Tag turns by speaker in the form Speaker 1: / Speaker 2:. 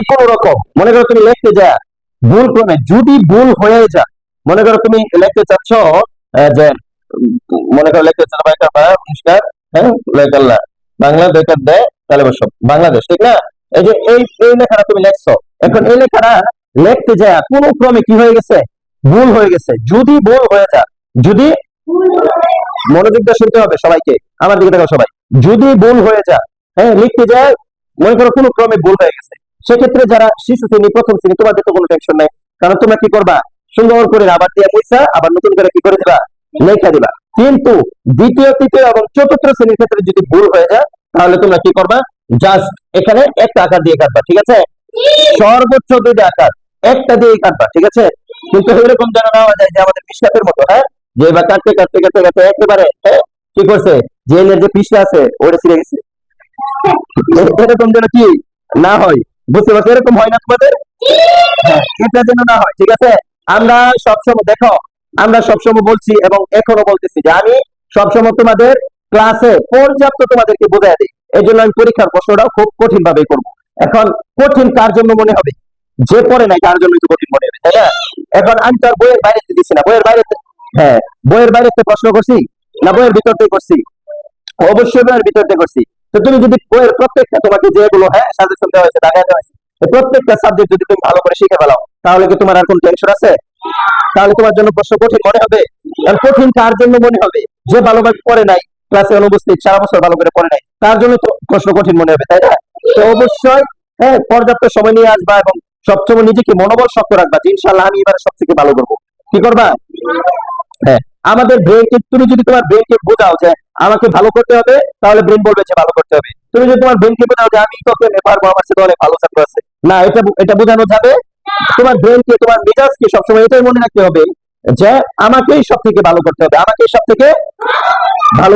Speaker 1: কোন রকম মনে করো তুমি লিখতে যা ভুল ক্রমে যদি ভুল হয়ে যা, মনে করো তুমি লিখতে চাচ্ছ যে মনে করো লিখতে চাচ্ছ পরিষ্কার, হ্যাঁ লেখাল্লা বাংলা বেকার দেয় তাহলে বসো বাংলাদেশ, ঠিক না? এই যে এই লেখাটা তুমি লিখছো, এখন এই লেখাটা লিখতে যা কোন ক্রমে কি হয়ে গেছে, ভুল হয়ে গেছে। যদি ভুল হয়ে যা, যদি মনোযোগ দিয়ে শুনতে হবে সবাইকে, আমার দিকে দেখো সবাই, যদি ভুল হয়ে যা, হ্যাঁ লিখতে যায় মনে করো কোনো ক্রমে ভুল হয়ে গেছে, সেক্ষেত্রে যারা শিশু শ্রেণী প্রথম শ্রেণী তোমাদের তো কোনো টেনশন নেই, কারণ তোমরা কি করবা, সুন্দর করে আবার দিয়ে পয়সা আবার নতুন করে কি করে দিবা, লেখা দিবা। কিন্তু দ্বিতীয় তৃতীয় এবং চতুর্থ শ্রেণীর ক্ষেত্রে যদি ভুল হয়ে যায়, তাহলে তোমরা কি করবা, জাস্ট এখানে একটা আকার দিয়ে কাটবা, ঠিক আছে? সর্বোচ্চ দুইটা আকার, একটা দিয়ে কাটবা, ঠিক আছে? কিন্তু এরকম যেন না হয়ে যায় যে আমাদের মিশকাতের মতো, হ্যাঁ, যে এবার কাটতে কাটতে কাটতে কাটতে একেবারে, হ্যাঁ, কি করছে, জেলের যে পিসটা আছে ওটা ছিঁড়ে গেছে। এরকম যেন কি না হয়, বুঝতে পারছো? এরকম হয় না তোমাদের? হ্যাঁ, এটা যেন না হয়, ঠিক আছে? আমরা সবসময় দেখো, আমরা সবসময় বলছি এবং এখনো বলতেছি যে আমি সবসময় তোমাদের ক্লাসে পর্যাপ্ত তোমাদেরকে বোঝাই দিই, এই জন্য আমি পরীক্ষার প্রশ্নটাও খুব কঠিন ভাবে করবো। এখন কঠিন কার জন্য মনে হবে, যে পড়ে নাই তার জন্য একটু কঠিন মনে হবে, তাই না? এখন আমি তো আর বইয়ের বাইরে দিচ্ছি না, বইয়ের বাইরে, হ্যাঁ বইয়ের বাইরে প্রশ্ন করছি না, বইয়ের ভিতর থেকে করছি, অবশ্যই বইয়ের ভিতর থেকে করছি। তো তুমি যদি বইয়ের প্রত্যেকটা তোমাকে যেগুলো হ্যাঁ সাজেশন দেওয়া হয়েছে, দেখা দেওয়া হয়েছে, প্রত্যেকটা সাবজেক্ট যদি তুমি ভালো করে শিখে ফেলাও, তাহলে কি তোমার আর কোন টেনশন আছে? তাহলে তোমার জন্য প্রশ্ন কঠিন মনে হবে? আর কঠিন কার জন্য মনে হবে, যে ভালোভাবে পড়ে নাই, ক্লাসে অনুপস্থিত, সারা বছর ভালো করে পড়ে নাই, তার জন্য তো প্রশ্ন কঠিন মনে হবে, তাই না? তো অবশ্যই হ্যাঁ পর্যাপ্ত সময় নিয়ে আসবা এবং সবসময় নিজেকে মনোবল শক্ত রাখবা যে ইনশাল্লাহ আমি এবারে সব থেকে ভালো করবো। কি করবা? হ্যাঁ, আমাদের ব্রেনকে, তুমি যদি তোমার ব্রেনকে বোঝাও যে আমাকে ভালো করতে হবে, তাহলে ব্রেন বলবে যে ভালো করতে হবে। তুমি যদি তোমার ব্রেনকে বোঝাও যে আমি তোকে পারবো, আমার সাথে অনেক ভালো ছাত্র আছে, না, এটা এটা বোঝানো যাবে? তোমার ব্রেনকে, তোমার মেজাজকে সবসময় এটাই মনে রাখতে হবে যে আমাকেই সব থেকে ভালো করতে হবে, আমাকেই সব থেকে ভালো